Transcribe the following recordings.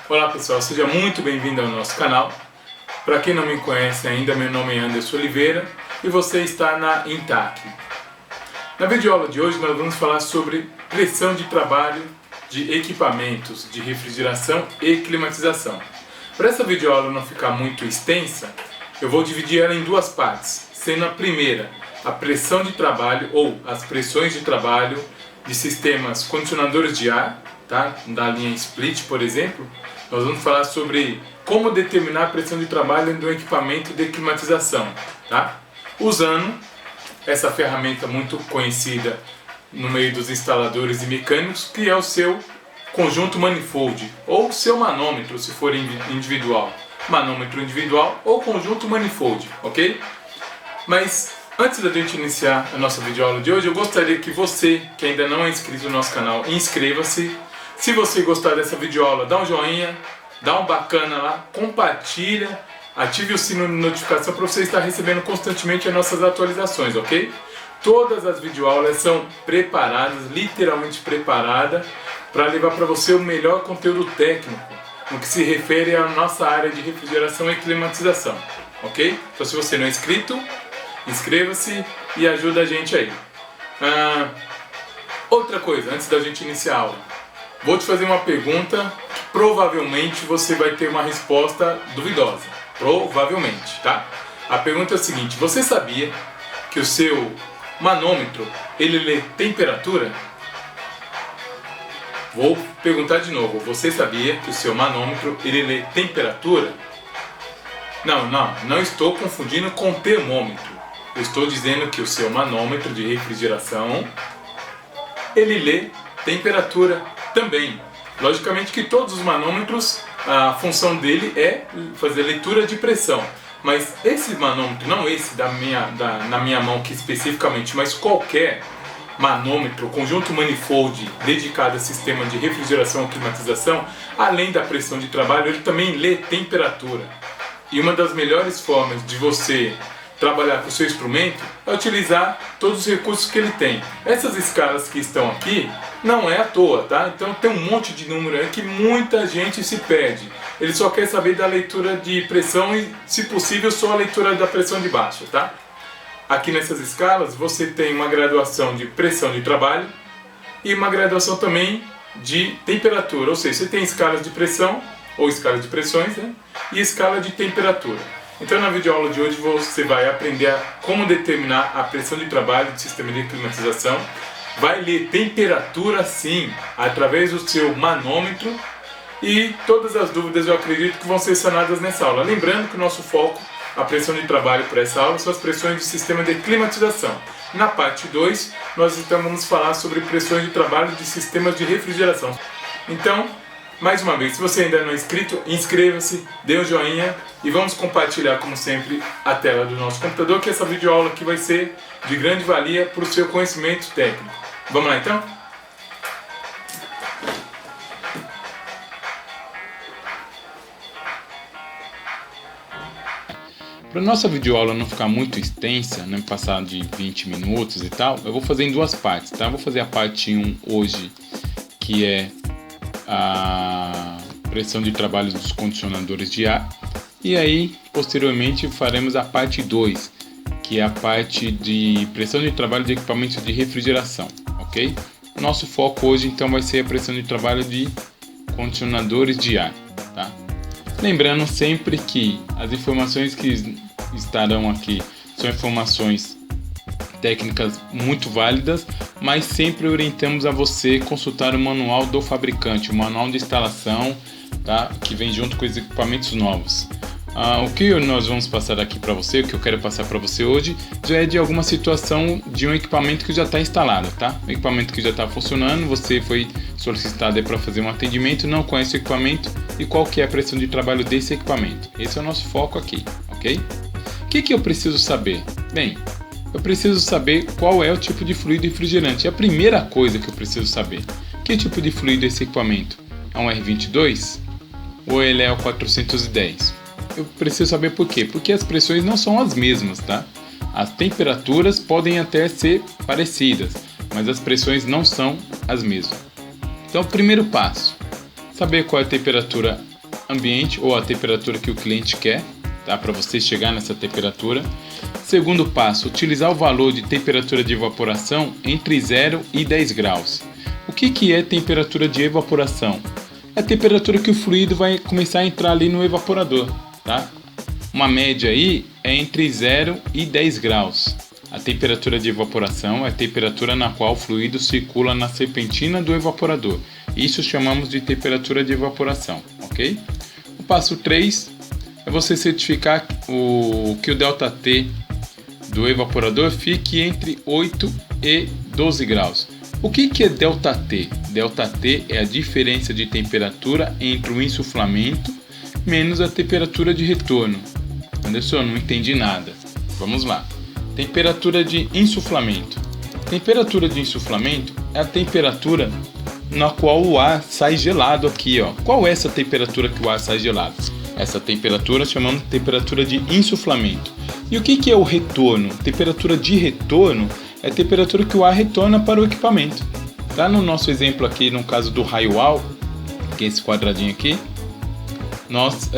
Olá pessoal, seja muito bem-vindo ao nosso canal. Para quem não me conhece ainda, meu nome é Anderson Oliveira e você está na Intac. Na videoaula de hoje nós vamos falar sobre pressão de trabalho de equipamentos de refrigeração e climatização. Para essa videoaula não ficar muito extensa, eu vou dividir ela em duas partes, sendo a primeira a pressão de trabalho ou as pressões de trabalho de sistemas condicionadores de ar, tá? Da linha Split, por exemplo. Nós vamos falar sobre como determinar a pressão de trabalho do equipamento de climatização, tá? Usando essa ferramenta muito conhecida no meio dos instaladores e mecânicos, que é o seu conjunto manifold, ou seu manômetro, se for individual. Manômetro individual ou conjunto manifold, ok? Mas antes da gente iniciar a nossa videoaula de hoje, eu gostaria que você, que ainda não é inscrito no nosso canal, inscreva-se. Se você gostar dessa videoaula, dá um joinha, dá um bacana lá, compartilha, ative o sino de notificação para você estar recebendo constantemente as nossas atualizações, ok? Todas as videoaulas são preparadas, literalmente preparadas, para levar para você o melhor conteúdo técnico no que se refere à nossa área de refrigeração e climatização, ok? Então se você não é inscrito, inscreva-se e ajuda a gente aí. Outra coisa, antes da gente iniciar a aula, vou te fazer uma pergunta que provavelmente você vai ter uma resposta duvidosa. Provavelmente, tá? A pergunta é a seguinte: você sabia que o seu manômetro, ele lê temperatura? Vou perguntar de novo. Você sabia que o seu manômetro, ele lê temperatura? Não estou confundindo com termômetro. Eu estou dizendo que o seu manômetro de refrigeração, ele lê temperatura também. Logicamente que todos os manômetros, a função dele é fazer leitura de pressão. Mas esse manômetro, não esse na minha mão aqui especificamente, mas qualquer manômetro, conjunto manifold dedicado a sistema de refrigeração e climatização, além da pressão de trabalho, ele também lê temperatura. E uma das melhores formas de você trabalhar com o seu instrumento é utilizar todos os recursos que ele tem. Essas escalas que estão aqui não é à toa, tá? Então tem um monte de número aí que muita gente se perde. Ele só quer saber da leitura de pressão e, se possível, só a leitura da pressão de baixa, tá? Aqui nessas escalas você tem uma graduação de pressão de trabalho e uma graduação também de temperatura, ou seja, você tem escalas de pressão ou escala de pressões, né? E escala de temperatura. Então na videoaula de hoje você vai aprender como determinar a pressão de trabalho do sistema de climatização. Vai ler temperatura sim, através do seu manômetro, e todas as dúvidas eu acredito que vão ser sanadas nessa aula. Lembrando que o nosso foco, a pressão de trabalho para essa aula, são as pressões do sistema de climatização. Na parte 2, nós então vamos falar sobre pressões de trabalho de sistemas de refrigeração. Então, mais uma vez, se você ainda não é inscrito, inscreva-se, dê um joinha e vamos compartilhar, como sempre, a tela do nosso computador, que essa videoaula aqui vai ser de grande valia para o seu conhecimento técnico. Vamos lá então? Para a nossa videoaula não ficar muito extensa, né, passar de 20 minutos e tal, eu vou fazer em duas partes, tá? Eu vou fazer a parte 1 hoje, que é a pressão de trabalho dos condicionadores de ar, e aí posteriormente faremos a parte 2, que é a parte de pressão de trabalho de equipamentos de refrigeração, ok? Nosso foco hoje então vai ser a pressão de trabalho de condicionadores de ar, tá? Lembrando sempre que as informações que estarão aqui são informações técnicas muito válidas, mas sempre orientamos a você consultar o manual do fabricante, o manual de instalação, tá? Que vem junto com os equipamentos novos. O que nós vamos passar aqui para você, o que eu quero passar para você hoje, já é de alguma situação de um equipamento que já está instalado, tá? Um equipamento que já está funcionando, você foi solicitado para fazer um atendimento, não conhece o equipamento e qual que é a pressão de trabalho desse equipamento. Esse é o nosso foco aqui, ok? O que eu preciso saber? Bem, eu preciso saber qual é o tipo de fluido refrigerante. É a primeira coisa que eu preciso saber. Que tipo de fluido é esse equipamento? É um R22? Ou ele é o 410? Eu preciso saber por quê? Porque as pressões não são as mesmas, tá? As temperaturas podem até ser parecidas, mas as pressões não são as mesmas. Então, primeiro passo, saber qual é a temperatura ambiente ou a temperatura que o cliente quer, tá? Para você chegar nessa temperatura. Segundo passo, utilizar o valor de temperatura de evaporação entre 0 e 10 graus. O que é temperatura de evaporação? É a temperatura que o fluido vai começar a entrar ali no evaporador, tá? Uma média aí é entre 0 e 10 graus. A temperatura de evaporação é a temperatura na qual o fluido circula na serpentina do evaporador. Isso chamamos de temperatura de evaporação, ok? O passo 3 é você certificar que o ΔT do evaporador fique entre 8 e 12 graus. O que é ΔT? ΔT é a diferença de temperatura entre o insuflamento menos a temperatura de retorno. Anderson, não entendi nada. Vamos lá. Temperatura de insuflamento. Temperatura de insuflamento é a temperatura na qual o ar sai gelado aqui, ó. Qual é essa temperatura que o ar sai gelado? Essa temperatura chamamos de temperatura de insuflamento. E o que é o retorno? Temperatura de retorno é a temperatura que o ar retorna para o equipamento. Tá no nosso exemplo aqui, no caso do raio-all, que é esse quadradinho aqui, nós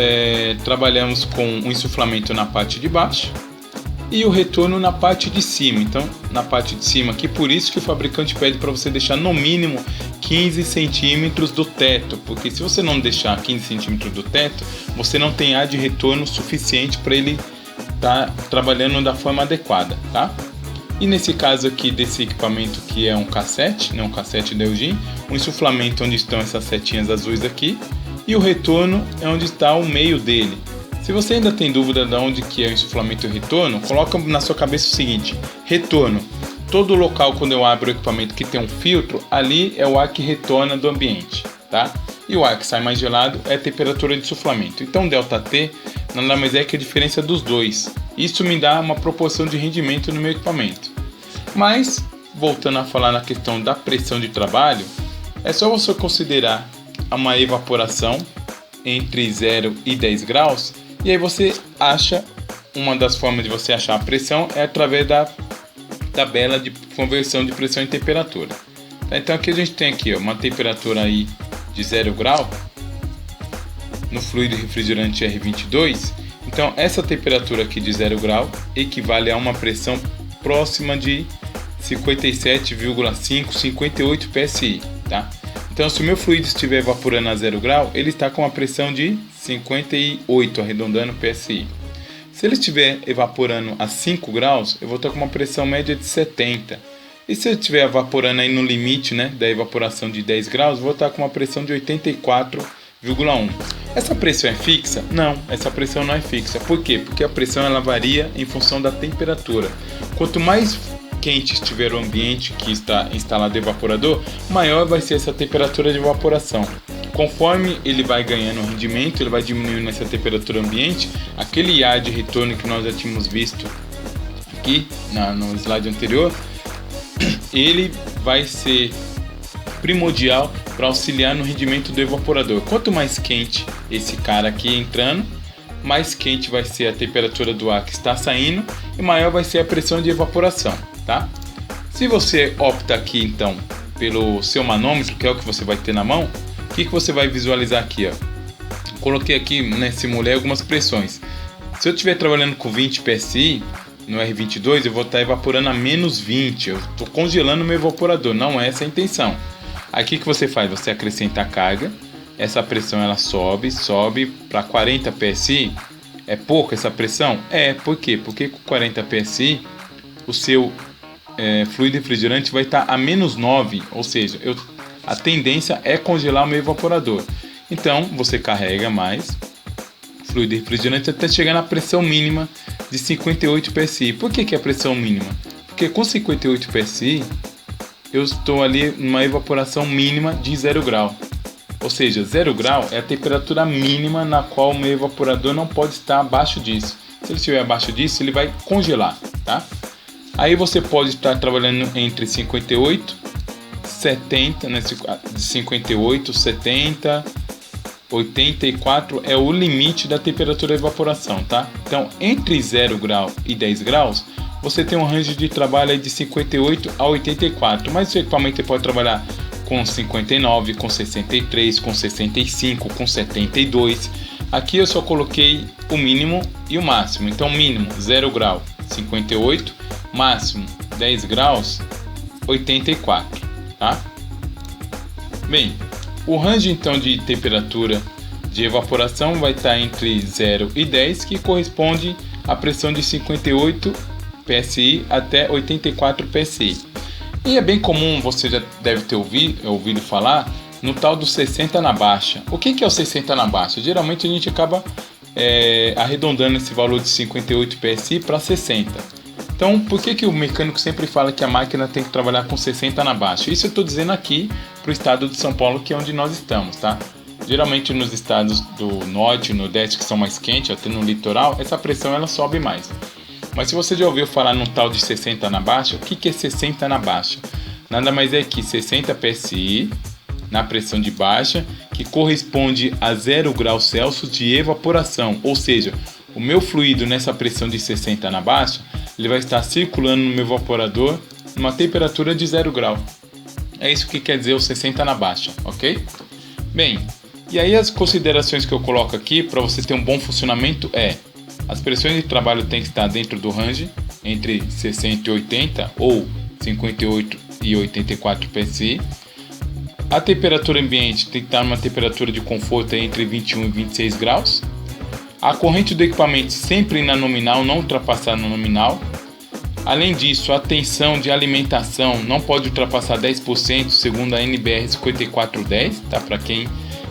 trabalhamos com o insuflamento na parte de baixo e o retorno na parte de cima. Então, na parte de cima aqui, por isso que o fabricante pede para você deixar no mínimo 15 centímetros do teto, porque se você não deixar 15 centímetros do teto, você não tem ar de retorno suficiente para ele estar trabalhando da forma adequada, tá? E nesse caso aqui desse equipamento que é um cassete, né, um cassete da Eugene, o insuflamento onde estão essas setinhas azuis aqui, e o retorno é onde está o meio dele. Se você ainda tem dúvida de onde que é o insuflamento e o retorno, coloca na sua cabeça o seguinte: retorno. Todo local quando eu abro o equipamento que tem um filtro, ali é o ar que retorna do ambiente, tá? E o ar que sai mais gelado é a temperatura de insuflamento. Então ΔT nada mais é que a diferença dos dois. Isso me dá uma proporção de rendimento no meu equipamento. Mas, voltando a falar na questão da pressão de trabalho, é só você considerar uma evaporação entre 0 e 10 graus, e aí você acha, uma das formas de você achar a pressão é através da tabela de conversão de pressão em temperatura. Tá? Então aqui a gente tem aqui, ó, uma temperatura aí de 0 grau no fluido refrigerante R22. Então essa temperatura aqui de 0 grau equivale a uma pressão próxima de 57,5, 58 psi, tá? Então, se o meu fluido estiver evaporando a 0 grau, ele está com uma pressão de 58, arredondando PSI. Se ele estiver evaporando a 5 graus, eu vou estar com uma pressão média de 70. E se ele estiver evaporando aí no limite, né, da evaporação de 10 graus, eu vou estar com uma pressão de 84,1. Essa pressão é fixa? Não, essa pressão não é fixa. Por quê? Porque a pressão ela varia em função da temperatura. Quanto mais quente estiver o ambiente que está instalado o evaporador, maior vai ser essa temperatura de evaporação. Conforme ele vai ganhando rendimento, ele vai diminuindo essa temperatura ambiente, aquele ar de retorno que nós já tínhamos visto aqui no slide anterior, ele vai ser primordial para auxiliar no rendimento do evaporador. Quanto mais quente esse cara aqui entrando, mais quente vai ser a temperatura do ar que está saindo e maior vai ser a pressão de evaporação, tá? Se você opta aqui então pelo seu manômetro, que é o que você vai ter na mão, o que você vai visualizar aqui, ó? Coloquei aqui, né, simulei algumas pressões. Se eu estiver trabalhando com 20 psi no R22, eu vou estar evaporando a menos 20, eu estou congelando meu evaporador, não é essa a intenção. Aí o que você faz? Você acrescenta a carga, essa pressão ela sobe para 40 psi. É pouca essa pressão? É, por quê? Porque com 40 psi o seu fluido refrigerante vai estar a menos 9, ou seja, a tendência é congelar o meu evaporador. Então você carrega mais fluido refrigerante até chegar na pressão mínima de 58 psi. Por que é a pressão mínima? Porque com 58 psi eu estou ali numa evaporação mínima de 0 grau. Ou seja, 0 grau é a temperatura mínima na qual o meu evaporador não pode estar abaixo disso. Se ele estiver abaixo disso, ele vai congelar, tá? Aí você pode estar trabalhando entre 58, 70, né? De 58, 70, 84 é o limite da temperatura de evaporação, tá? Então, entre 0 grau e 10 graus, você tem um range de trabalho aí de 58 a 84, mas o equipamento pode trabalhar com 59, com 63, com 65, com 72. Aqui eu só coloquei o mínimo e o máximo. Então mínimo 0 grau, 58, máximo 10 graus, 84, tá? Bem, o range então de temperatura de evaporação vai estar entre 0 e 10, que corresponde à pressão de 58 psi até 84 psi. E é bem comum, você já deve ter ouvido falar, no tal do 60 na baixa. O que é o 60 na baixa? Geralmente a gente acaba arredondando esse valor de 58 psi para 60. Então, por que o mecânico sempre fala que a máquina tem que trabalhar com 60 na baixa? Isso eu estou dizendo aqui para o estado de São Paulo, que é onde nós estamos, tá? Geralmente nos estados do norte e nordeste, que são mais quentes, até no litoral, essa pressão ela sobe mais. Mas se você já ouviu falar num tal de 60 na baixa, o que é 60 na baixa? Nada mais é que 60 psi na pressão de baixa, que corresponde a 0 graus Celsius de evaporação. Ou seja, o meu fluido nessa pressão de 60 na baixa, ele vai estar circulando no meu evaporador numa temperatura de 0 grau. É isso que quer dizer o 60 na baixa, ok? Bem, e aí as considerações que eu coloco aqui para você ter um bom funcionamento as pressões de trabalho têm que estar dentro do range, entre 60 e 80 ou 58 e 84 psi. A temperatura ambiente tem que estar numa temperatura de conforto entre 21 e 26 graus. A corrente do equipamento sempre na nominal, não ultrapassar na nominal. Além disso, a tensão de alimentação não pode ultrapassar 10%, segundo a NBR 5410, tá? Para quem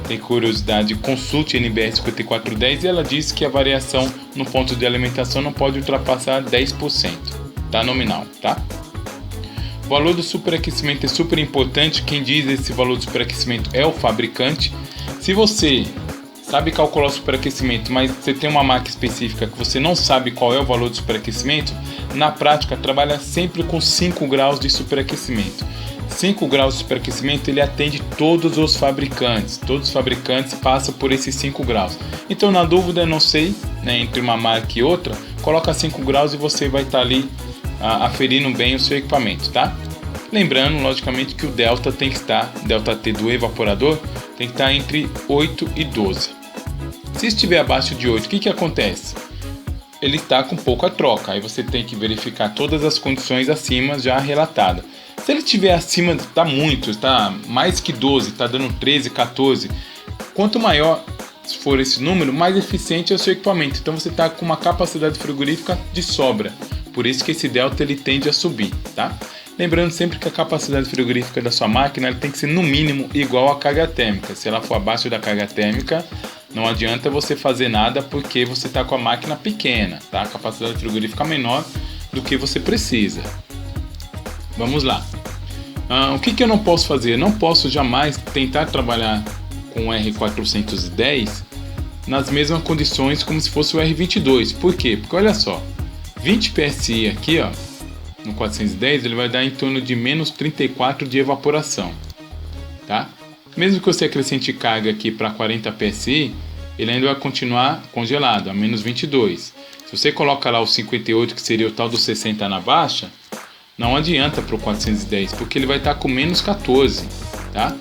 tem curiosidade, consulte a NBR 5410 e ela diz que a variação no ponto de alimentação não pode ultrapassar 10%, tá? Nominal, tá? O valor do superaquecimento é super importante. Quem diz esse valor do superaquecimento é o fabricante. Se você sabe calcular o superaquecimento, mas você tem uma máquina específica que você não sabe qual é o valor do superaquecimento, na prática trabalha sempre com 5 graus de superaquecimento. 5 graus de superaquecimento ele atende todos os fabricantes. Todos os fabricantes passam por esses 5 graus. Então, na dúvida, não sei, entre uma marca e outra, coloca 5 graus e você vai estar ali aferindo bem o seu equipamento, tá? Lembrando, logicamente, que o delta tem que estar, delta T do evaporador, tem que estar entre 8 e 12. Se estiver abaixo de 8, o que acontece? Ele está com pouca troca, aí você tem que verificar todas as condições acima já relatadas. Se ele estiver acima, está muito, está mais que 12, está dando 13, 14. Quanto maior for esse número, mais eficiente é o seu equipamento. Então você está com uma capacidade frigorífica de sobra. Por isso que esse delta ele tende a subir, tá? Lembrando sempre que a capacidade frigorífica da sua máquina ela tem que ser no mínimo igual à carga térmica. Se ela for abaixo da carga térmica, não adianta você fazer nada porque você está com a máquina pequena, tá? A capacidade frigorífica menor do que você precisa. Vamos lá. O que eu não posso fazer? Eu não posso jamais tentar trabalhar com o R410 nas mesmas condições como se fosse o R22. Por quê? Porque olha só, 20 psi aqui, ó, no 410, ele vai dar em torno de menos 34 de evaporação, tá? Mesmo que você acrescente carga aqui para 40 psi, ele ainda vai continuar congelado, a menos 22. Se você coloca lá o 58, que seria o tal do 60 na baixa, não adianta para o 410, porque ele vai estar com menos 14, tá?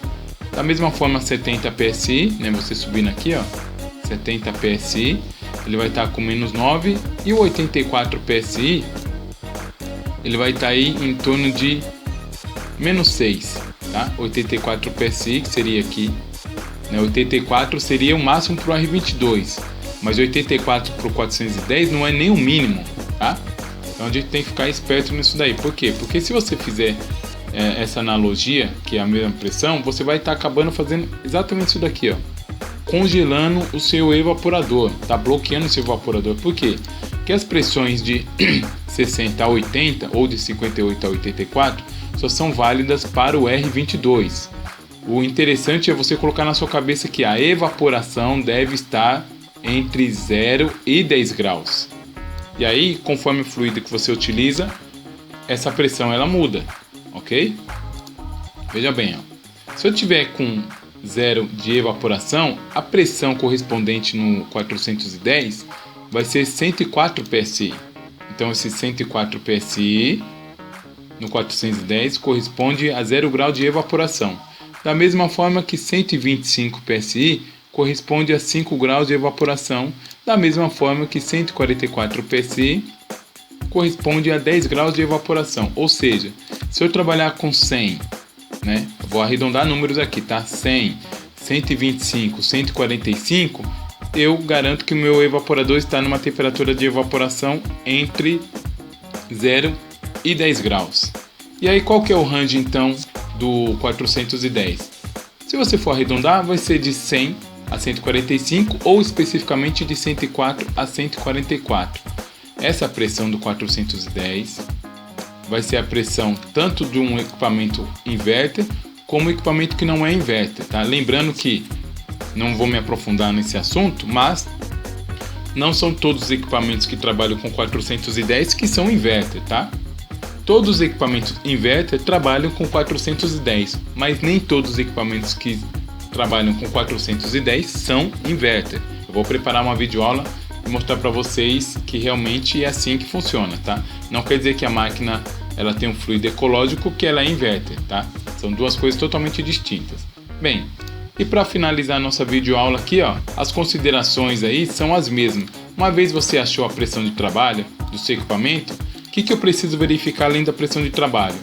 Da mesma forma, 70 psi, né, você subindo aqui, ó, 70 psi, ele vai estar com menos 9, e o 84 psi, ele vai estar aí em torno de menos 6, tá? 84 psi, que seria aqui, né, 84 seria o máximo para o R22, mas 84 para o 410 não é nem o mínimo, tá? Então a gente tem que ficar esperto nisso daí. Por quê? Porque se você fizer essa analogia, que é a mesma pressão, você vai estar acabando fazendo exatamente isso daqui, ó, congelando o seu evaporador, tá bloqueando o seu evaporador. Por quê? Porque as pressões de 60 a 80 ou de 58 a 84 só são válidas para o R22. O interessante é você colocar na sua cabeça que a evaporação deve estar entre 0 e 10 graus. E aí, conforme o fluido que você utiliza, essa pressão ela muda, ok? Veja bem, ó. Se eu tiver com 0 de evaporação, a pressão correspondente no 410 vai ser 104 psi. Então, esse 104 psi no 410 corresponde a 0 grau de evaporação. Da mesma forma que 125 psi corresponde a 5 graus de evaporação, da mesma forma que 144 psi corresponde a 10 graus de evaporação. Ou seja, se eu trabalhar com 100, né, vou arredondar números aqui, tá? 100, 125, 145, eu garanto que o meu evaporador está numa temperatura de evaporação entre 0 e 10 graus. E aí qual que é o range então do 410? Se você for arredondar, vai ser de 100 a 145 ou especificamente de 104 a 144. Essa pressão do 410 vai ser a pressão tanto de um equipamento inverter como equipamento que não é inverter, tá? Lembrando que não vou me aprofundar nesse assunto, mas não são todos os equipamentos que trabalham com 410 que são inverter, tá? Todos os equipamentos inverter trabalham com 410, mas nem todos os equipamentos que trabalham com 410 são inverter. Eu vou preparar uma videoaula e mostrar para vocês que realmente é assim que funciona, tá? Não quer dizer que a máquina ela tem um fluido ecológico que ela é inverter, tá? São duas coisas totalmente distintas. Bem, e para finalizar a nossa videoaula aqui, ó, as considerações aí são as mesmas. Uma vez você achou a pressão de trabalho do seu equipamento, o que eu preciso verificar além da pressão de trabalho?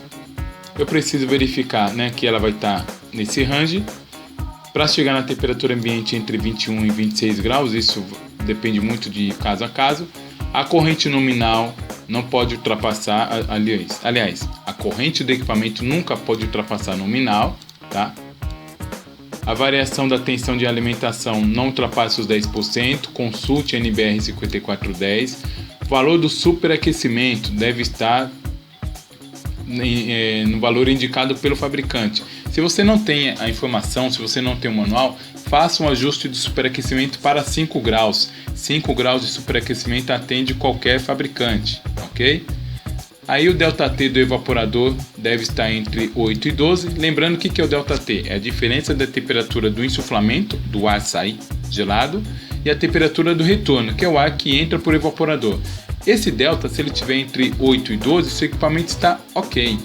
Eu preciso verificar, né, que ela vai estar nesse range. Para chegar na temperatura ambiente entre 21 e 26 graus, isso depende muito de caso a caso. A corrente nominal não pode ultrapassar, aliás, a corrente do equipamento nunca pode ultrapassar a nominal, tá? A variação da tensão de alimentação não ultrapassa os 10%, consulte NBR 5410. O valor do superaquecimento deve estar no valor indicado pelo fabricante. Se você não tem a informação, se você não tem o manual, faça um ajuste de superaquecimento para 5 graus. 5 graus de superaquecimento atende qualquer fabricante, ok? Aí o ΔT do evaporador deve estar entre 8 e 12. Lembrando que é o ΔT? É a diferença da temperatura do insuflamento, do ar sair gelado, e a temperatura do retorno, que é o ar que entra por evaporador. Esse delta, se ele estiver entre 8 e 12, seu equipamento está ok.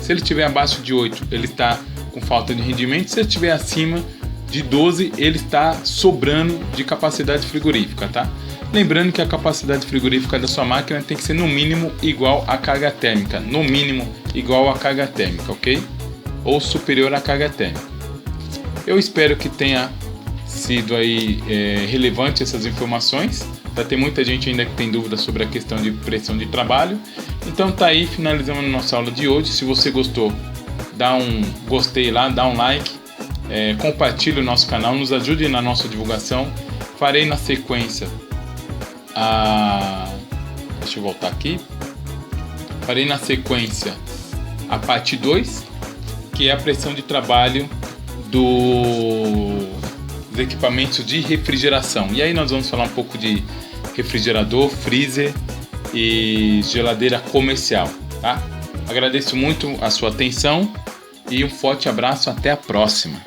Se ele estiver abaixo de 8, ele está com falta de rendimento. Se ele estiver acima de 12, ele está sobrando de capacidade frigorífica, tá? Lembrando que a capacidade frigorífica da sua máquina tem que ser no mínimo igual à carga térmica. No mínimo igual à carga térmica, ok? Ou superior à carga térmica. Eu espero que tenha sido aí relevante essas informações. Tem muita gente ainda que tem dúvidas sobre a questão de pressão de trabalho. Então tá aí, finalizamos a nossa aula de hoje. Se você gostou, dá um gostei lá, dá um like, compartilhe o nosso canal, nos ajude na nossa divulgação. Farei na sequência deixa eu voltar aqui. Farei na sequência a parte 2, que é a pressão de trabalho dos equipamentos de refrigeração. E aí nós vamos falar um pouco de refrigerador, freezer e geladeira comercial, tá? Agradeço muito a sua atenção e um forte abraço, até a próxima.